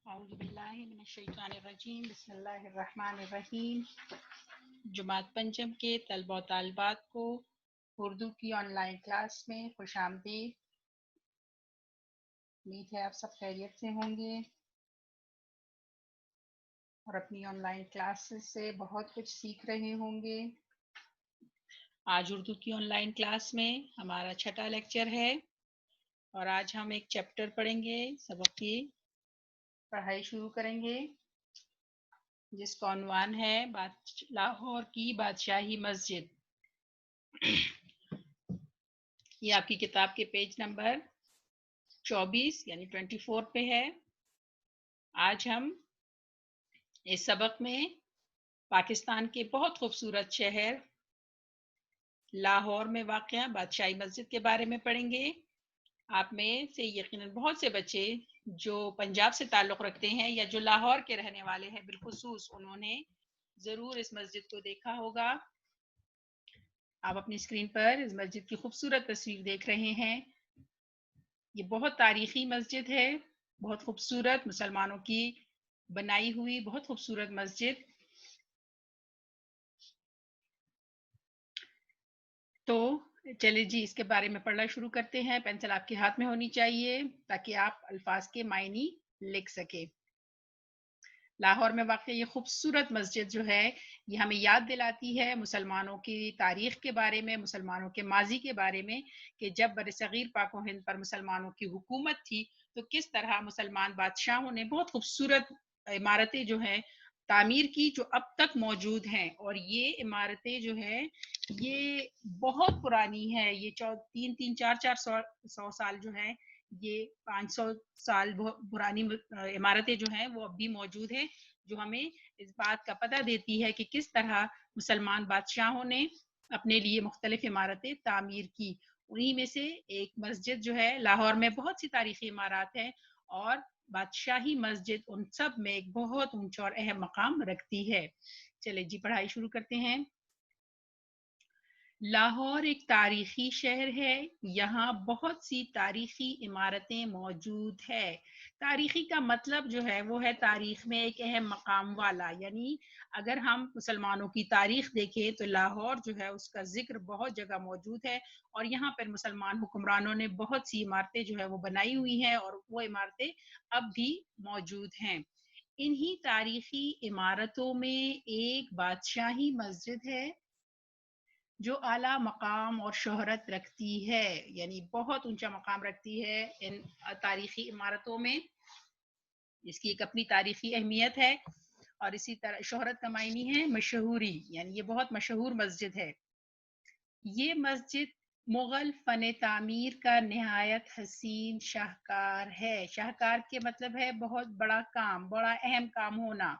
اعوذ باللہ من الشیطان الرجیم بسم اللہ الرحمن الرحیم۔ جماعت پنجم کے طلبہ و طالبات کو اردو کی آن لائن کلاس میں خوش آمدید۔ امید ہے آپ سب خیریت سے ہوں گے اور اپنی آن لائن کلاسز سے بہت کچھ سیکھ رہے ہوں گے۔ آج اردو کی آن لائن کلاس میں ہمارا چھٹا لیکچر ہے اور آج ہم ایک چیپٹر پڑھیں گے، سبق کی پڑھائی شروع کریں گے جس کا عنوان ہے لاہور کی بادشاہی مسجد۔ یہ آپ کی کتاب کے پیج نمبر 24 یعنی 24 پہ ہے۔ آج ہم اس سبق میں پاکستان کے بہت خوبصورت شہر لاہور میں واقع بادشاہی مسجد کے بارے میں پڑھیں گے۔ آپ میں سے یقیناً بہت سے بچے جو پنجاب سے تعلق رکھتے ہیں یا جو لاہور کے رہنے والے ہیں بالخصوص، انہوں نے ضرور اس مسجد کو دیکھا ہوگا۔ آپ اپنی اسکرین پر اس مسجد کی خوبصورت تصویر دیکھ رہے ہیں۔ یہ بہت تاریخی مسجد ہے، بہت خوبصورت مسلمانوں کی بنائی ہوئی بہت خوبصورت مسجد۔ تو چلے جی اس کے بارے میں پڑھنا شروع کرتے ہیں۔ پینسل آپ کے ہاتھ میں ہونی چاہیے تاکہ آپ الفاظ کے معنی لکھ سکیں۔ لاہور میں واقع یہ خوبصورت مسجد جو ہے یہ ہمیں یاد دلاتی ہے مسلمانوں کی تاریخ کے بارے میں، مسلمانوں کے ماضی کے بارے میں، کہ جب برصغیر پاک و ہند پر مسلمانوں کی حکومت تھی تو کس طرح مسلمان بادشاہوں نے بہت خوبصورت عمارتیں جو ہیں تعمیر کی جو اب تک موجود ہیں۔ اور یہ عمارتیں جو ہیں یہ بہت پرانی ہے، یہ 300-400 سال جو ہیں، یہ 500 سال پرانی عمارتیں جو ہیں وہ اب بھی موجود ہیں، جو ہمیں اس بات کا پتہ دیتی ہے کہ کس طرح مسلمان بادشاہوں نے اپنے لیے مختلف عمارتیں تعمیر کی۔ انہی میں سے ایک مسجد جو ہے لاہور میں بہت سی تاریخی عمارات ہیں اور بادشاہی مسجد ان سب میں ایک بہت اونچا اور اہم مقام رکھتی ہے۔ چلے جی پڑھائی شروع کرتے ہیں۔ لاہور ایک تاریخی شہر ہے، یہاں بہت سی تاریخی عمارتیں موجود ہے۔ تاریخی کا مطلب جو ہے وہ ہے تاریخ میں ایک اہم مقام والا، یعنی اگر ہم مسلمانوں کی تاریخ دیکھیں تو لاہور جو ہے اس کا ذکر بہت جگہ موجود ہے اور یہاں پر مسلمان حکمرانوں نے بہت سی عمارتیں جو ہے وہ بنائی ہوئی ہیں اور وہ عمارتیں اب بھی موجود ہیں۔ انہی تاریخی عمارتوں میں ایک بادشاہی مسجد ہے جو اعلیٰ مقام اور شہرت رکھتی ہے، یعنی بہت اونچا مقام رکھتی ہے ان تاریخی عمارتوں میں۔ اس کی ایک اپنی تاریخی اہمیت ہے اور اسی طرح شہرت کا معنی ہے مشہوری، یعنی یہ بہت مشہور مسجد ہے۔ یہ مسجد مغل فن تعمیر کا نہایت حسین شاہکار ہے۔ شاہکار کے مطلب ہے بہت بڑا کام، بڑا اہم کام ہونا،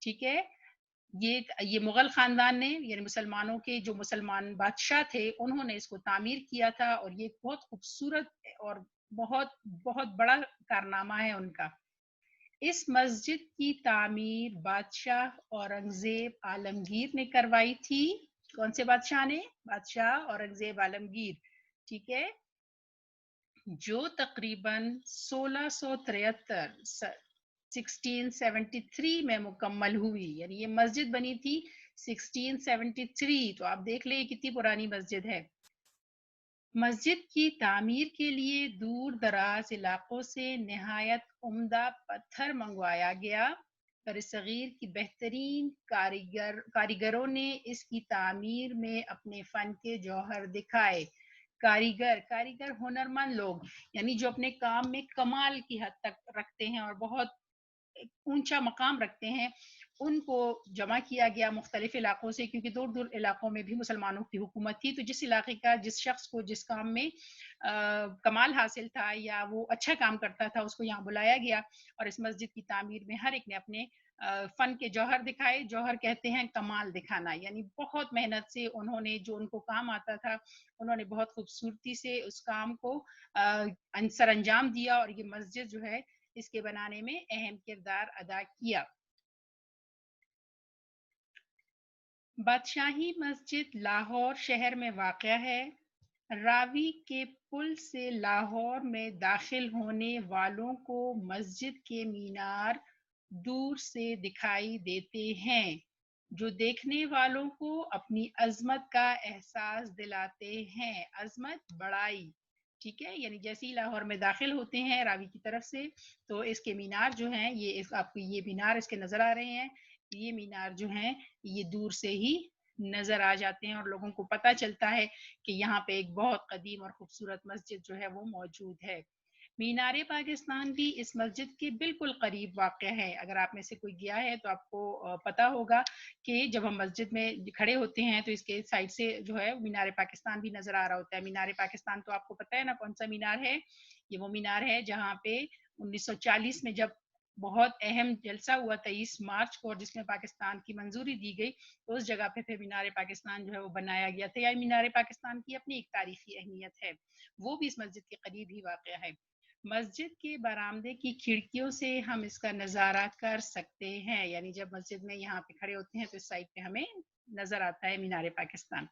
ٹھیک ہے۔ یہ مغل خاندان نے یعنی مسلمانوں کے جو مسلمان بادشاہ تھے انہوں نے اس کو تعمیر کیا تھا اور یہ بہت خوبصورت اور بہت بہت بڑا کارنامہ ہے ان کا۔ اس مسجد کی تعمیر بادشاہ اورنگزیب عالمگیر نے کروائی تھی۔ کون سے بادشاہ نے؟ بادشاہ اورنگزیب عالمگیر، ٹھیک ہے، جو تقریباً 1673 میں مکمل ہوئی، یعنی یہ مسجد بنی تھی 1673، تو آپ دیکھ لیں کتنی پرانی مسجد ہے۔ مسجد کی تعمیر کے لیے دور دراز علاقوں سے نہایت عمدہ پتھر منگوایا گیا۔ برصغیر کی بہترین کاریگروں نے اس کی تعمیر میں اپنے فن کے جوہر دکھائے۔ کاریگر ہنرمند لوگ، یعنی جو اپنے کام میں کمال کی حد تک رکھتے ہیں اور بہت اونچا مقام رکھتے ہیں، ان کو جمع کیا گیا مختلف علاقوں سے، کیونکہ دور دور علاقوں میں بھی مسلمانوں کی حکومت تھی، تو جس علاقے کا جس شخص کو جس کام میں کمال حاصل تھا یا وہ اچھا کام کرتا تھا اس کو یہاں بلایا گیا اور اس مسجد کی تعمیر میں ہر ایک نے اپنے فن کے جوہر دکھائے۔ جوہر کہتے ہیں کمال دکھانا، یعنی بہت محنت سے انہوں نے جو ان کو کام آتا تھا انہوں نے بہت خوبصورتی سے اس کام کو سر انجام دیا اور یہ مسجد جو ہے اس کے بنانے میں اہم کردار ادا کیا۔ بادشاہی مسجد لاہور شہر میں واقع ہے۔ راوی کے پل سے لاہور میں داخل ہونے والوں کو مسجد کے مینار دور سے دکھائی دیتے ہیں جو دیکھنے والوں کو اپنی عظمت کا احساس دلاتے ہیں. عظمت، بڑائی. ٹھیک ہے، یعنی جیسے ہی لاہور میں داخل ہوتے ہیں راوی کی طرف سے تو اس کے مینار جو ہیں آپ کو یہ مینار اس کے نظر آ رہے ہیں. یہ مینار جو ہیں یہ دور سے ہی نظر آ جاتے ہیں اور لوگوں کو پتہ چلتا ہے کہ یہاں پہ ایک بہت قدیم اور خوبصورت مسجد جو ہے وہ موجود ہے. مینار پاکستان بھی اس مسجد کے بالکل قریب واقع ہے. اگر آپ میں سے کوئی گیا ہے تو آپ کو پتا ہوگا کہ جب ہم مسجد میں کھڑے ہوتے ہیں تو اس کے سائڈ سے جو ہے مینار پاکستان بھی نظر آ رہا ہوتا ہے. مینار پاکستان تو آپ کو پتا ہے نا کون سا مینار ہے. یہ وہ مینار ہے جہاں پہ 1940 میں جب بہت اہم جلسہ ہوا 23 مارچ کو اور جس میں پاکستان کی منظوری دی گئی تو اس جگہ پہ پھر مینار پاکستان جو ہے وہ بنایا گیا تھا. یا مینار پاکستان کی اپنی ایک تاریخی اہمیت ہے، وہ بھی اس مسجد کے قریب ہی واقع ہے. مسجد کے برآمدے کی کھڑکیوں سے ہم اس کا نظارہ کر سکتے ہیں، یعنی جب مسجد میں یہاں پہ کھڑے ہوتے ہیں تو اس سائڈ پہ ہمیں نظر آتا ہے مینار پاکستان.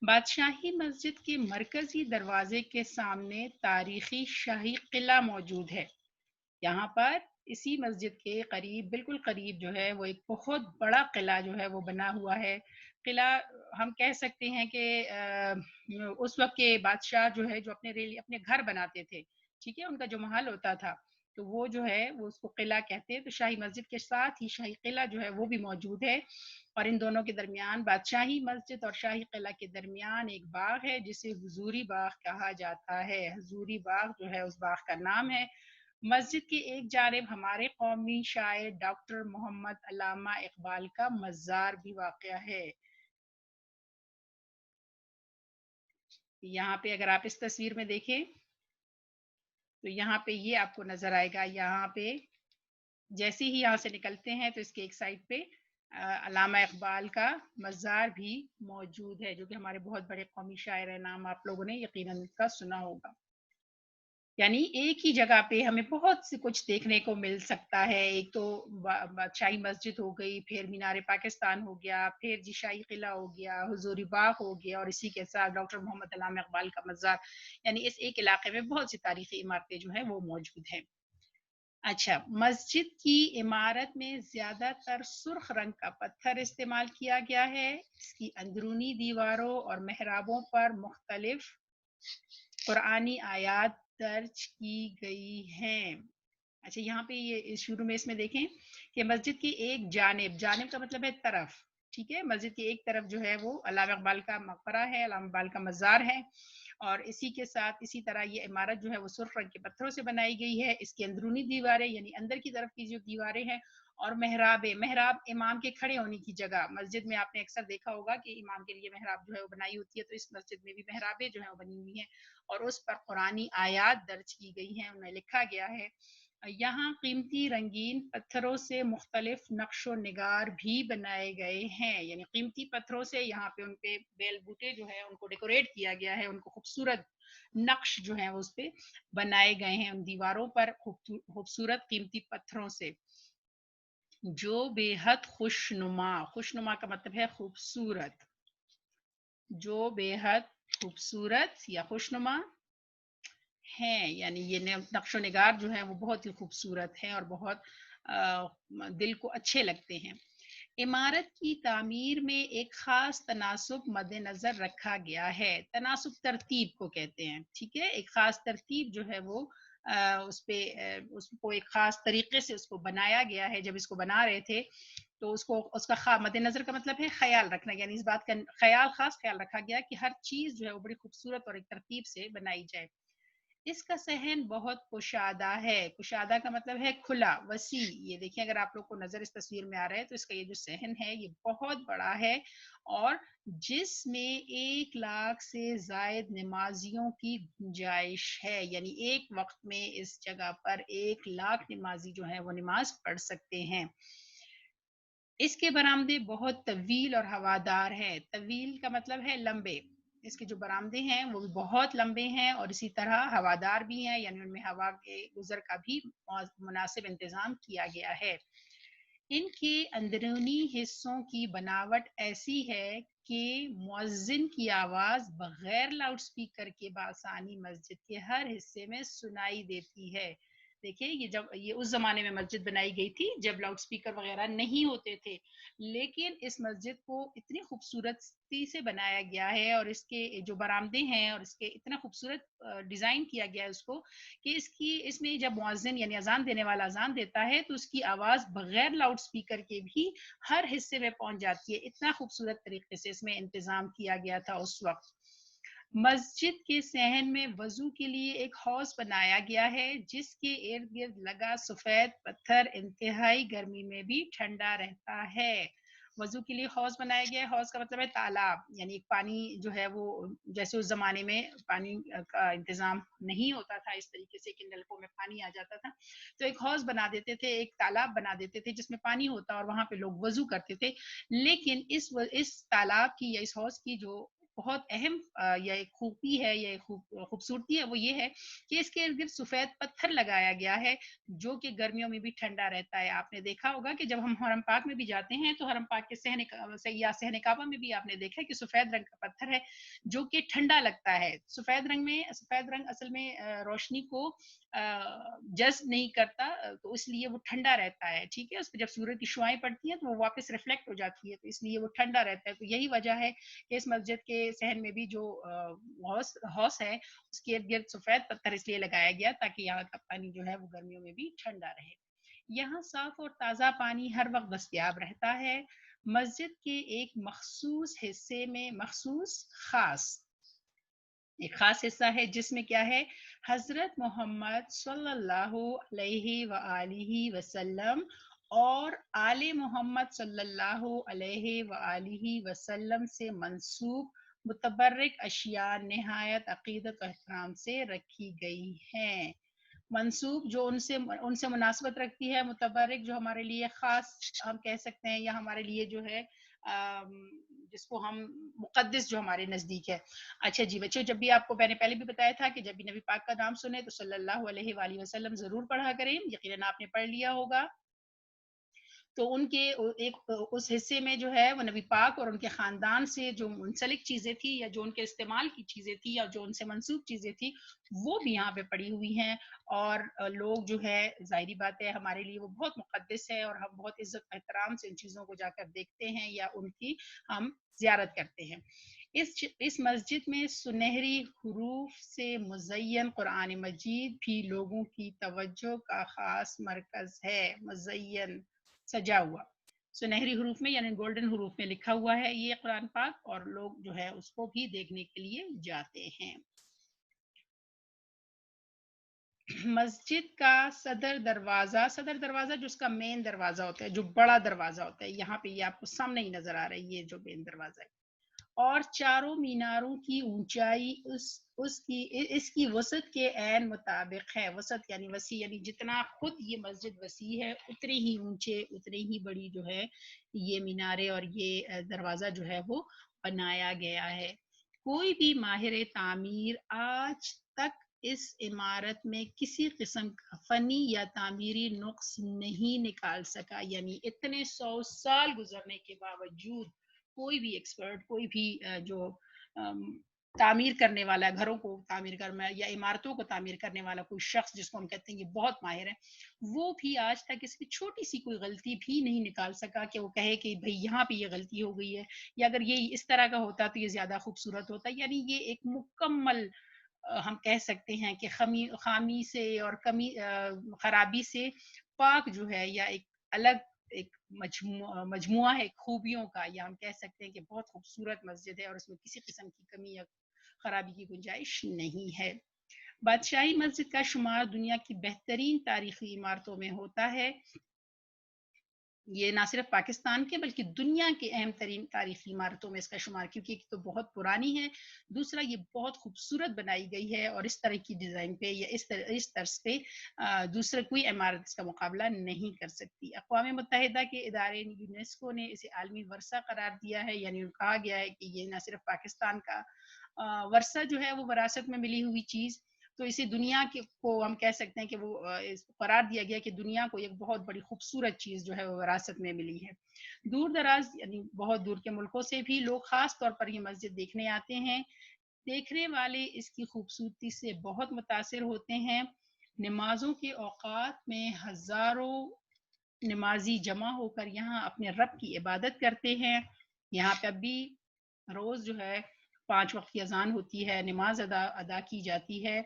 بادشاہی مسجد کے مرکزی دروازے کے سامنے تاریخی شاہی قلعہ موجود ہے. یہاں پر اسی مسجد کے قریب بالکل قریب جو ہے وہ ایک بہت بڑا قلعہ جو ہے وہ بنا ہوا ہے. قلعہ ہم کہہ سکتے ہیں کہ اس وقت کے بادشاہ جو ہے جو اپنے گھر بناتے تھے، ٹھیک ہے، ان کا جو محل ہوتا تھا تو وہ جو ہے وہ اس کو قلعہ کہتے ہیں. تو شاہی مسجد کے ساتھ ہی شاہی قلعہ جو ہے وہ بھی موجود ہے اور ان دونوں کے درمیان بادشاہی مسجد اور شاہی قلعہ کے درمیان ایک باغ ہے جسے حضوری باغ کہا جاتا ہے. حضوری باغ جو ہے اس باغ کا نام ہے. مسجد کی ایک جانب ہمارے قومی شاعر ڈاکٹر محمد علامہ اقبال کا مزار بھی واقع ہے. یہاں پہ اگر آپ اس تصویر میں دیکھیں تو یہاں پہ یہ آپ کو نظر آئے گا. یہاں پہ جیسے ہی یہاں سے نکلتے ہیں تو اس کے ایک سائڈ پہ علامہ اقبال کا مزار بھی موجود ہے جو کہ ہمارے بہت بڑے قومی شاعر ہیں. نام آپ لوگوں نے یقیناً ان کا سنا ہوگا. یعنی ایک ہی جگہ پہ ہمیں بہت سے کچھ دیکھنے کو مل سکتا ہے. ایک تو بادشاہی مسجد ہو گئی، پھر مینار پاکستان ہو گیا، پھر جی شاہی قلعہ ہو گیا، حضوری باغ ہو گیا اور اسی کے ساتھ ڈاکٹر محمد علامہ اقبال کا مزار. یعنی اس ایک علاقے میں بہت سی تاریخی عمارتیں جو ہیں وہ موجود ہیں. اچھا، مسجد کی عمارت میں زیادہ تر سرخ رنگ کا پتھر استعمال کیا گیا ہے. اس کی اندرونی دیواروں اور محرابوں پر مختلف قرآنی آیات درج کی گئی ہیں. اچھا، یہاں پہ یہ شروع میں اس میں دیکھیں کہ مسجد کی ایک جانب کا مطلب ہے طرف، ٹھیک ہے، مسجد کی ایک طرف جو ہے وہ علامہ اقبال کا مقبرہ ہے، علامہ اقبال کا مزار ہے اور اسی کے ساتھ اسی طرح یہ عمارت جو ہے وہ سرخ رنگ کے پتھروں سے بنائی گئی ہے. اس کی اندرونی دیواریں یعنی اندر کی طرف کی جو دیواریں ہیں اور محراب امام کے کھڑے ہونے کی جگہ. مسجد میں آپ نے اکثر دیکھا ہوگا کہ امام کے لیے محراب جو ہے وہ بنائی ہوتی ہے، تو اس مسجد میں بھی محرابیں جو ہیں وہ بنی ہوئی ہیں اور اس پر قرآنی آیات درج کی گئی ہیں، انہیں لکھا گیا ہے. یہاں قیمتی رنگین پتھروں سے مختلف نقش و نگار بھی بنائے گئے ہیں. یعنی قیمتی پتھروں سے یہاں پہ ان پہ بیل بوٹے جو ہیں ان کو ڈیکوریٹ کیا گیا ہے، ان کو خوبصورت نقش جو ہیں اس پہ بنائے گئے ہیں ان دیواروں پر خوبصورت قیمتی پتھروں سے جو بے حد خوشنما کا مطلب ہے خوبصورت، جو بے حد خوبصورت یا خوشنما ہیں. یعنی یہ نقش و نگار جو ہیں وہ بہت ہی خوبصورت ہیں اور بہت دل کو اچھے لگتے ہیں. عمارت کی تعمیر میں ایک خاص تناسب مد نظر رکھا گیا ہے. تناسب ترتیب کو کہتے ہیں، ٹھیک ہے، ایک خاص ترتیب جو ہے وہ اس کو ایک خاص طریقے سے اس کو بنایا گیا ہے. جب اس کو بنا رہے تھے تو اس کا مد نظر کا مطلب ہے خیال رکھنا، یعنی اس بات کا خاص خیال رکھا گیا کہ ہر چیز جو ہے وہ بڑی خوبصورت اور ایک ترتیب سے بنائی جائے. اس کا صحن بہت کشادہ ہے. کشادہ کا مطلب ہے کھلا، وسیع. یہ دیکھیں اگر آپ لوگ کو نظر اس تصویر میں آ رہا ہے تو اس کا یہ جو صحن ہے یہ بہت بڑا ہے اور جس میں 1,00,000 سے زائد نمازیوں کی گنجائش ہے. یعنی ایک وقت میں اس جگہ پر 1,00,000 نمازی جو ہیں وہ نماز پڑھ سکتے ہیں. اس کے برآمدے بہت طویل اور ہوادار ہیں. طویل کا مطلب ہے لمبے. اس کے جو برآمدے ہیں وہ بھی بہت لمبے ہیں اور اسی طرح ہوادار بھی ہیں، یعنی ان میں ہوا کے گزر کا بھی مناسب انتظام کیا گیا ہے. ان کے اندرونی حصوں کی بناوٹ ایسی ہے کہ مؤذن کی آواز بغیر لاؤڈ سپیکر کے بآسانی مسجد کے ہر حصے میں سنائی دیتی ہے۔ دیکھیے یہ اس زمانے میں مسجد بنائی گئی تھی جب لاؤڈ سپیکر وغیرہ نہیں ہوتے تھے، لیکن اس مسجد کو اتنی خوبصورتی سے بنایا گیا ہے اور اس کے جو برآمدے ہیں اور اس کے اتنا خوبصورت ڈیزائن کیا گیا ہے اس کو کہ اس میں جب مؤذن یعنی اذان دینے والا اذان دیتا ہے تو اس کی آواز بغیر لاؤڈ سپیکر کے بھی ہر حصے میں پہنچ جاتی ہے۔ اتنا خوبصورت طریقے سے اس میں انتظام کیا گیا تھا اس وقت۔ مسجد کے صحن میں وضو کے لیے ایک حوض بنایا گیا ہے جس کے ارد گرد لگا سفید پتھر انتہائی گرمی میں بھی ٹھنڈا رہتا ہے۔ وضو کے لیے حوض بنایا گیا ہے، حوض کا مطلب ہے تالاب، یعنی پانی جو ہے وہ جیسے اس زمانے میں پانی کا انتظام نہیں ہوتا تھا اس طریقے سے کہ نلکوں میں پانی آ جاتا تھا، تو ایک حوض بنا دیتے تھے، ایک تالاب بنا دیتے تھے جس میں پانی ہوتا اور وہاں پہ لوگ وضو کرتے تھے۔ لیکن اس تالاب کی یا اس حوض کی جو بہت اہم یا ایک خوبی ہے یا ایک خوبصورتی ہے وہ یہ ہے کہ اس کے ارد گرد سفید پتھر لگایا گیا ہے جو کہ گرمیوں میں بھی ٹھنڈا رہتا ہے۔ آپ نے دیکھا ہوگا کہ جب ہم حرم پاک میں بھی جاتے ہیں تو حرم پاک کے صحن کعبہ میں بھی آپ نے دیکھا کہ سفید رنگ کا پتھر ہے جو کہ ٹھنڈا لگتا ہے۔ سفید رنگ اصل میں روشنی کو جذب نہیں کرتا، تو اس لیے وہ ٹھنڈا رہتا ہے، ٹھیک ہے۔ اس پہ جب سورج کی شعائیں پڑتی ہیں تو وہ واپس ریفلیکٹ ہو جاتی ہے، تو اس لیے وہ ٹھنڈا رہتا ہے۔ تو یہی وجہ ہے کہ اس مسجد کے صحن میں بھی جو حوض ہے اس کے ارد گرد سفید پتھر اس لیے لگایا گیا تاکہ یہاں کا پانی جو ہے وہ گرمیوں میں بھی ٹھنڈا رہے۔ یہاں صاف اور تازہ پانی ہر وقت دستیاب رہتا ہے۔ مسجد کے ایک مخصوص حصے میں ایک خاص حصہ ہے جس میں کیا ہے، حضرت محمد صلی اللہ علیہ وآلہ وسلم اور آل محمد صلی اللہ علیہ وآلہ وسلم سے منسوب متبرک اشیاء نہایت عقیدت و احترام سے رکھی گئی ہیں۔ منسوب جو ان سے مناسبت رکھتی ہے، متبرک جو ہمارے لیے خاص ہم کہہ سکتے ہیں، یا ہمارے لیے جو ہے جس کو ہم مقدس جو ہمارے نزدیک ہے۔ اچھا جی بچوں، جب بھی آپ کو میں نے پہلے بھی بتایا تھا کہ جب بھی نبی پاک کا نام سنے تو صلی اللہ علیہ وآلہ وسلم ضرور پڑھا کریں، یقیناً آپ نے پڑھ لیا ہوگا۔ تو ان کے اس حصے میں جو ہے وہ نبی پاک اور ان کے خاندان سے جو منسلک چیزیں تھی یا جو ان کے استعمال کی چیزیں تھی یا جو ان سے منسوب چیزیں تھی وہ بھی یہاں پہ پڑی ہوئی ہیں، اور لوگ جو ہے ظاہری بات ہے ہمارے لیے وہ بہت مقدس ہے اور ہم بہت عزت احترام سے ان چیزوں کو جا کر دیکھتے ہیں یا ان کی ہم زیارت کرتے ہیں۔ اس مسجد میں سنہری حروف سے مزین قرآن مجید بھی لوگوں کی توجہ کا خاص مرکز ہے۔ مزین، سجا ہوا، سنہری حروف میں یعنی گولڈن حروف میں لکھا ہوا ہے یہ قرآن پاک، اور لوگ جو ہے اس کو بھی دیکھنے کے لیے جاتے ہیں۔ مسجد کا صدر دروازہ جو اس کا مین دروازہ ہوتا ہے، جو بڑا دروازہ ہوتا ہے، یہاں پہ یہ آپ کو سامنے ہی نظر آ رہا ہے، یہ جو مین دروازہ ہے، اور چاروں میناروں کی اونچائی اس کی وسعت کے عین مطابق ہے۔ وسعت یعنی وسیع، یعنی جتنا خود یہ مسجد وسیع ہے اتنے ہی اونچے اتنے ہی بڑی جو ہے یہ مینارے اور یہ دروازہ جو ہے وہ بنایا گیا ہے۔ کوئی بھی ماہر تعمیر آج تک اس عمارت میں کسی قسم کا فنی یا تعمیری نقص نہیں نکال سکا، یعنی اتنے 100 سال گزرنے کے باوجود کوئی بھی ایکسپرٹ، کوئی بھی جو تعمیر کرنے والا، گھروں کو تعمیر کرنا یا عمارتوں کو تعمیر کرنے والا کوئی شخص جس کو ہم کہتے ہیں کہ بہت ماہر ہے، وہ بھی آج تک اس میں چھوٹی سی کوئی غلطی بھی نہیں نکال سکا کہ وہ کہے کہ بھئی یہاں پہ یہ غلطی ہو گئی ہے، یا اگر یہ اس طرح کا ہوتا تو یہ زیادہ خوبصورت ہوتا۔ یعنی یہ ایک مکمل ہم کہہ سکتے ہیں کہ خامی سے اور کمی خرابی سے پاک جو ہے، یا ایک الگ ایک مجموعہ ہے خوبیوں کا، یا ہم کہہ سکتے ہیں کہ بہت خوبصورت مسجد ہے اور اس میں کسی قسم کی کمی یا خرابی کی گنجائش نہیں ہے۔ بادشاہی مسجد کا شمار دنیا کی بہترین تاریخی عمارتوں میں ہوتا ہے۔ یہ نہ صرف پاکستان کے بلکہ دنیا کے اہم ترین تاریخی عمارتوں میں اس کا شمار، کیونکہ ایک تو بہت پرانی ہے، دوسرا یہ بہت خوبصورت بنائی گئی ہے اور اس طرح کی ڈیزائن پہ یا اس طرز پہ دوسرا کوئی عمارت اس کا مقابلہ نہیں کر سکتی۔ اقوام متحدہ کے ادارے یونیسکو نے اسے عالمی ورثہ قرار دیا ہے، یعنی کہا گیا ہے کہ یہ نہ صرف پاکستان کا ورثہ جو ہے وہ وراثت میں ملی ہوئی چیز تو اسی دنیا کو ہم کہہ سکتے ہیں کہ وہ قرار دیا گیا کہ دنیا کو ایک بہت بڑی خوبصورت چیز جو ہے وہ وراثت میں ملی ہے۔ دور دراز یعنی بہت دور کے ملکوں سے بھی لوگ خاص طور پر یہ مسجد دیکھنے آتے ہیں۔ دیکھنے والے اس کی خوبصورتی سے بہت متاثر ہوتے ہیں۔ نمازوں کے اوقات میں ہزاروں نمازی جمع ہو کر یہاں اپنے رب کی عبادت کرتے ہیں۔ یہاں پہ بھی روز جو ہے 5 وقت کی اذان ہوتی ہے، نماز ادا کی جاتی ہے۔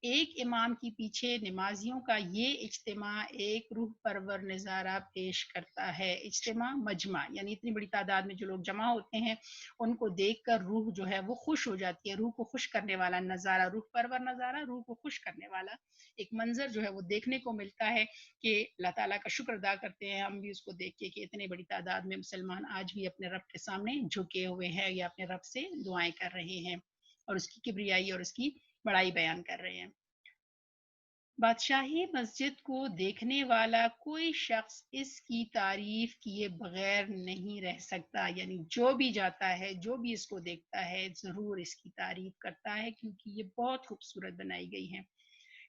ایک امام کی پیچھے نمازیوں کا یہ اجتماع ایک روح پرور نظارہ پیش کرتا ہے۔ اجتماع مجمع یعنی اتنی بڑی تعداد میں جو لوگ جمع ہوتے ہیں ان کو دیکھ کر روح جو ہے وہ خوش ہو جاتی ہے۔ روح کو خوش کرنے والا نظارہ، روح پرور نظارہ، روح کو خوش کرنے والا ایک منظر جو ہے وہ دیکھنے کو ملتا ہے کہ اللہ تعالیٰ کا شکر ادا کرتے ہیں ہم بھی اس کو دیکھ کے کہ اتنے بڑی تعداد میں مسلمان آج بھی اپنے رب کے سامنے جھکے ہوئے ہیں یا اپنے رب سے دعائیں کر رہے ہیں اور اس کی کبریائی اور اس کی بڑائی بیان کر رہے ہیں۔ بادشاہی مسجد کو دیکھنے والا کوئی شخص اس کی تعریف کیے بغیر نہیں رہ سکتا، یعنی جو بھی جاتا ہے، جو بھی اس کو دیکھتا ہے ضرور اس کی تعریف کرتا ہے کیونکہ یہ بہت خوبصورت بنائی گئی ہے۔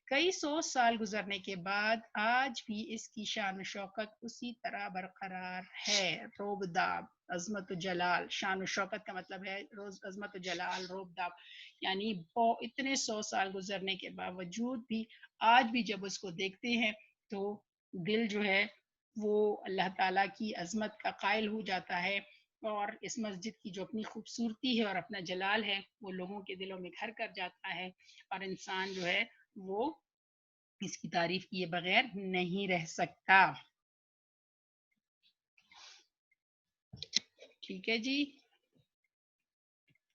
کئی 100 سال گزرنے کے بعد آج بھی اس کی شان و شوکت اسی طرح برقرار ہے۔ روب داب، عظمت و جلال، شان و شوکت کا مطلب ہے روز عظمت و جلال، روب داب یعنی اتنے 100 سال گزرنے کے باوجود بھی آج بھی جب اس کو دیکھتے ہیں تو دل جو ہے وہ اللہ تعالیٰ کی عظمت کا قائل ہو جاتا ہے، اور اس مسجد کی جو اپنی خوبصورتی ہے اور اپنا جلال ہے وہ لوگوں کے دلوں میں گھر کر جاتا ہے، اور انسان جو ہے وہ اس کی تعریف کیے بغیر نہیں رہ سکتا۔ ٹھیک ہے جی،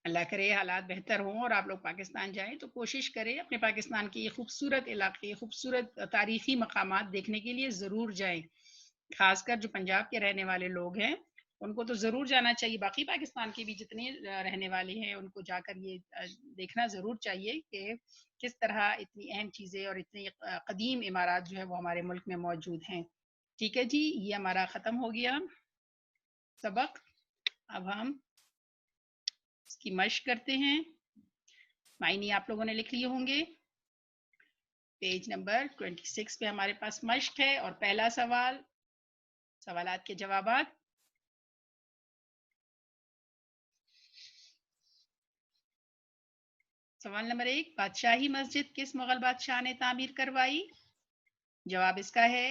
اللہ کرے حالات بہتر ہوں اور آپ لوگ پاکستان جائیں تو کوشش کریں اپنے پاکستان کے یہ خوبصورت علاقے، خوبصورت تاریخی مقامات دیکھنے کے لیے ضرور جائیں۔ خاص کر جو پنجاب کے رہنے والے لوگ ہیں ان کو تو ضرور جانا چاہیے، باقی پاکستان کے بھی جتنے رہنے والے ہیں ان کو جا کر یہ دیکھنا ضرور چاہیے کہ کس طرح اتنی اہم چیزیں اور اتنی قدیم عمارات جو ہے وہ ہمارے ملک میں موجود ہیں۔ ٹھیک ہے جی، یہ ہمارا ختم ہو گیا سبق۔ اب ہم اس کی مشق کرتے ہیں۔ معنی آپ لوگوں نے لکھ لیے ہوں گے۔ پیج نمبر 26 پہ ہمارے پاس مشق ہے اور پہلا سوال، سوالات کے جوابات۔ سوال نمبر 1، بادشاہی مسجد کس مغل بادشاہ نے تعمیر کروائی؟ جواب اس کا ہے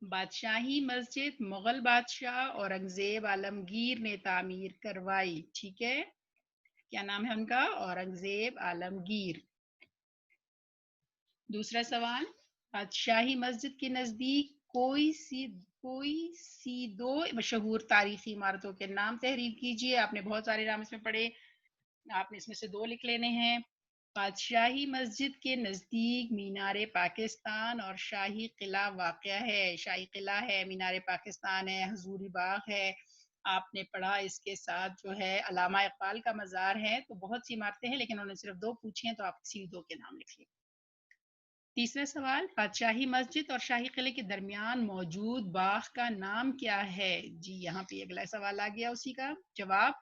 بادشاہی مسجد مغل بادشاہ اورنگزیب عالمگیر نے تعمیر کروائی۔ ٹھیک ہے، کیا نام ہے ان کا؟ اورنگزیب عالمگیر۔ دوسرا سوال، بادشاہی مسجد کے نزدیک کوئی سی 2 مشہور تاریخی عمارتوں کے نام تحریر کیجیے۔ آپ نے بہت سارے نام اس میں پڑھے، آپ نے اس میں سے 2 لکھ لینے ہیں۔ بادشاہی مسجد کے نزدیک مینار پاکستان اور شاہی قلعہ واقع ہے۔ شاہی قلعہ ہے، مینار پاکستان ہے، حضوری باغ ہے، آپ نے پڑھا۔ اس کے ساتھ جو ہے علامہ اقبال کا مزار ہے۔ تو بہت سی عمارتیں ہیں لیکن انہوں نے صرف 2 پوچھی ہیں تو آپ کسی 2 کے نام لکھ لیں۔ تیسرا سوال، بادشاہی مسجد اور شاہی قلعے کے درمیان موجود باغ کا نام کیا ہے؟ جی یہاں پہ اگلا سوال آ گیا اسی کا جواب،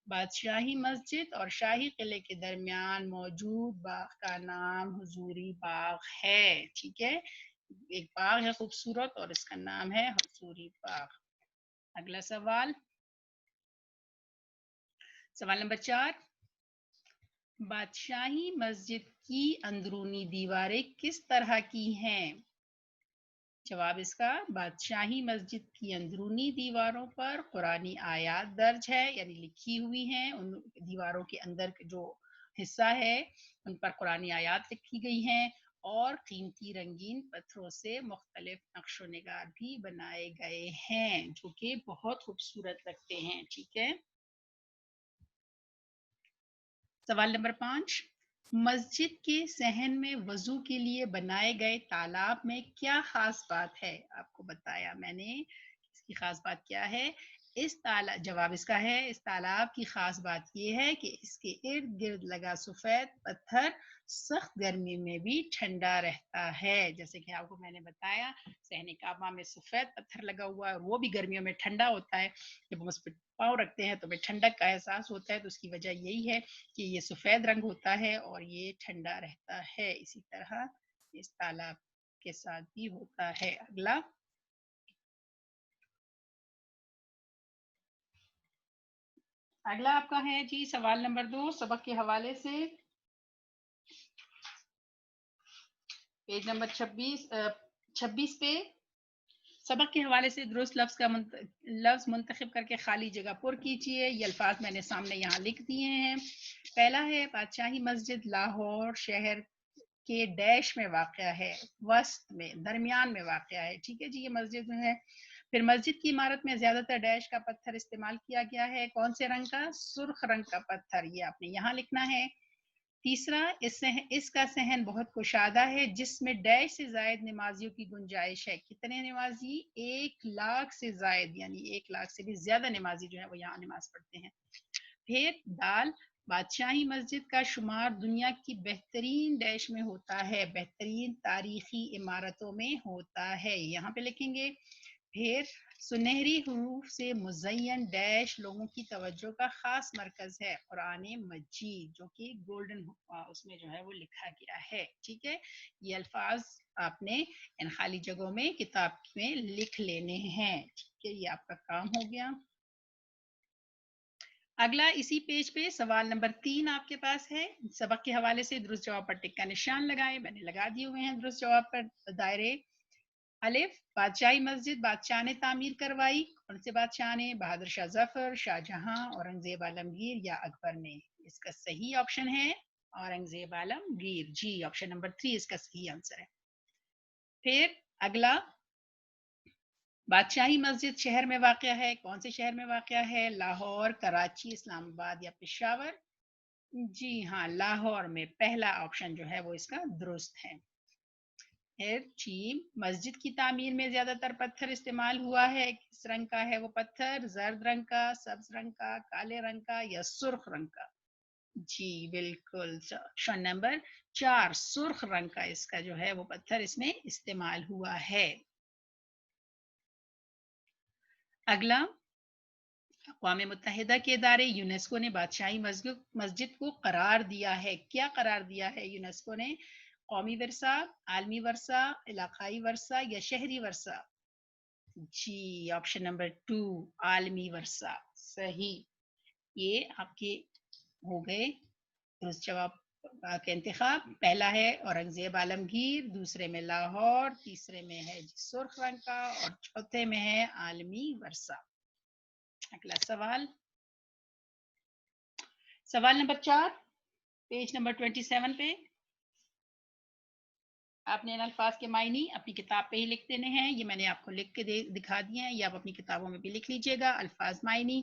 بادشاہی مسجد اور شاہی قلعے کے درمیان موجود باغ کا نام حضوری باغ ہے۔ ٹھیک ہے، ایک باغ ہے خوبصورت اور اس کا نام ہے حضوری باغ۔ اگلا سوال، سوال نمبر 4، بادشاہی مسجد کی اندرونی دیواریں کس طرح کی ہیں؟ جواب اس کا، بادشاہی مسجد کی اندرونی دیواروں پر قرآنی آیات درج ہے، یعنی لکھی ہوئی ہیں۔ ان دیواروں کے اندر جو حصہ ہے ان پر قرآنی آیات لکھی گئی ہیں، اور قیمتی رنگین پتھروں سے مختلف نقش و نگار بھی بنائے گئے ہیں جو کہ بہت خوبصورت لگتے ہیں۔ ٹھیک ہے، سوال نمبر 5، مسجد کے صحن میں وضو کے لیے بنائے گئے تالاب میں کیا خاص بات ہے؟ آپ کو بتایا میں نے اس کی خاص بات کیا ہے۔ اس تالاب، جواب اس کا ہے اس تالاب کی خاص بات یہ ہے کہ اس کے ارد گرد لگا سفید پتھر سخت گرمی میں بھی ٹھنڈا رہتا ہے. جیسے کہ آپ کو میں نے بتایا صحن کعبہ میں سفید پتھر لگا ہوا ہے اور وہ بھی گرمیوں میں ٹھنڈا ہوتا ہے. جب ہم اس پہ پاؤں رکھتے ہیں تو ہمیں ٹھنڈک کا احساس ہوتا ہے. تو اس کی وجہ یہی ہے کہ یہ سفید رنگ ہوتا ہے اور یہ ٹھنڈا رہتا ہے. اسی طرح اس تالاب کے ساتھ بھی ہوتا ہے. اگلا آپ کا ہے جی سوال نمبر 2 سبق کے حوالے سے پیج نمبر 26 پہ. سبق کے حوالے سے درست لفظ منتخب کر کے خالی جگہ پر کیجیے. یہ الفاظ میں نے سامنے یہاں لکھ دیے ہیں. پہلا ہے بادشاہی مسجد لاہور شہر کے ڈیش میں واقع ہے، وسط میں، درمیان میں واقع ہے. ٹھیک ہے جی، یہ مسجد جو ہے. پھر مسجد کی عمارت میں زیادہ تر ڈیش کا پتھر استعمال کیا گیا ہے. کون سے رنگ کا؟ سرخ رنگ کا پتھر. یہ آپ نے یہاں لکھنا ہے. تیسرا، اس کا صحن بہت کشادہ ہے جس میں ڈیش سے زائد نمازیوں کی گنجائش ہے. کتنے نمازی؟ 1,00,000 سے زائد، یعنی 1,00,000 سے بھی زیادہ نمازی جو ہے وہ یہاں نماز پڑھتے ہیں. پھر دال، بادشاہی مسجد کا شمار دنیا کی بہترین ڈیش میں ہوتا ہے، بہترین تاریخی عمارتوں میں ہوتا ہے. یہاں پہ لکھیں گے. پھر سنہری حروف سے مزین ڈیش لوگوں کی توجہ کا خاص مرکز ہے. قرآن مجید جو کہ گولڈن اس میں جو ہے وہ لکھا گیا ہے. ٹھیک ہے، یہ الفاظ آپ نے ان خالی جگہوں میں کتاب میں لکھ لینے ہیں. ٹھیک ہے، یہ آپ کا کام ہو گیا. اگلا اسی پیج پہ سوال نمبر 3 آپ کے پاس ہے. سبق کے حوالے سے درست جواب پر ٹک کا نشان لگائے. میں نے لگا دیے ہوئے ہیں درست جواب پر دائرے. الف، بادشاہی مسجد بادشاہ نے تعمیر کروائی. کون سے بادشاہ نے؟ بہادر شاہ ظفر، شاہ جہاں، اورنگزیب عالمگیر یا اکبر نے. اس کا صحیح آپشن ہے اورنگزیب عالمگیر. جی، آپشن نمبر 3 اس کا صحیح آنسر ہے. پھر اگلا، بادشاہی مسجد شہر میں واقع ہے. کون سے شہر میں واقع ہے؟ لاہور، کراچی، اسلام آباد یا پشاور. جی ہاں، لاہور میں. پہلا آپشن جو ہے وہ اس کا درست ہے. چیم، مسجد کی تعمیر میں زیادہ تر پتھر استعمال ہوا ہے. کس رنگ کا ہے وہ پتھر؟ زرد رنگ کا، سبز رنگ کا، کالے رنگ کا یا سرخ رنگ کا. جی بالکل، آپشن نمبر 4 سرخ رنگ کا اس کا جو ہے وہ پتھر اس میں استعمال ہوا ہے. اگلا، اقوام متحدہ کے ادارے یونیسکو نے بادشاہی مسجد کو قرار دیا ہے. کیا قرار دیا ہے یونیسکو نے؟ قومی ورثہ، عالمی ورثہ، علاقائی ورثہ یا شہری ورثہ. جی، آپشن نمبر 2 عالمی ورثہ صحیح. یہ آپ کے ہو گئے درست جواب کا انتخاب. پہلا ہے اورنگزیب عالمگیر، دوسرے میں لاہور، تیسرے میں ہے سرخ رنگ کا اور چوتھے میں ہے عالمی ورثہ. اگلا سوال نمبر 4 پیج نمبر 27 پہ. آپ نے ان الفاظ کے معنی اپنی کتاب پہ ہی لکھ دینے ہیں. یہ میں نے آپ کو لکھ کے دکھا دیے ہیں، یہ آپ اپنی کتابوں میں بھی لکھ لیجئے گا. الفاظ معنی: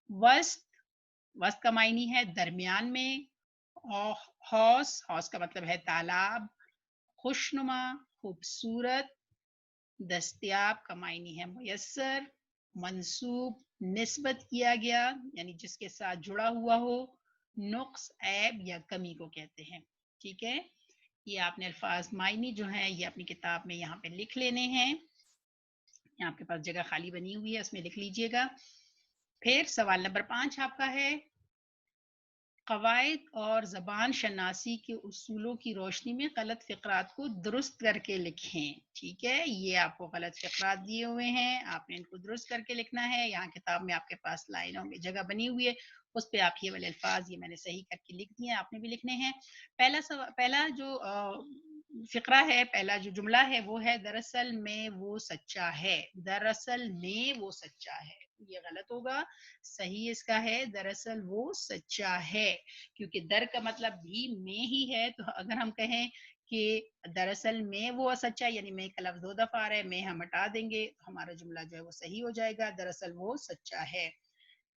وسط کا معنی ہے درمیان میں. حوض کا مطلب ہے تالاب. خوشنما، خوبصورت. دستیاب کا معنی ہے میسر. منسوب، نسبت کیا گیا یعنی جس کے ساتھ جڑا ہوا ہو. نقص، عیب یا کمی کو کہتے ہیں. ٹھیک ہے، یہ آپ نے الفاظ معنی جو ہیں یہ اپنی کتاب میں یہاں پہ لکھ لینے ہیں. یہاں آپ کے پاس جگہ خالی بنی ہوئی ہے، اس میں لکھ لیجئے گا. پھر سوال نمبر 5 آپ کا ہے، قواعد اور زبان شناسی کے اصولوں کی روشنی میں غلط فقرات کو درست کر کے لکھیں. ٹھیک ہے، یہ آپ کو غلط فقرات دیے ہوئے ہیں، آپ نے ان کو درست کر کے لکھنا ہے. یہاں کتاب میں آپ کے پاس لائنوں میں جگہ بنی ہوئی ہے، اس پہ آپ یہ والے الفاظ یہ میں نے صحیح کر کے لکھ دیے ہیں، آپ نے بھی لکھنے ہیں. پہلا جو فقرہ ہے، پہلا جو جملہ ہے وہ ہے دراصل میں وہ سچا ہے. دراصل میں وہ سچا ہے، یہ غلط ہوگا. صحیح اس کا ہے دراصل وہ سچا ہے، کیونکہ در کا مطلب بھی میں ہی ہے. تو اگر ہم کہیں کہ دراصل میں وہ سچا یعنی میں کا لفظ 2 دفعہ آ رہا ہے، میں ہم ہٹا دیں گے تو ہمارا جملہ جو ہے وہ صحیح ہو جائے گا. دراصل وہ سچا ہے.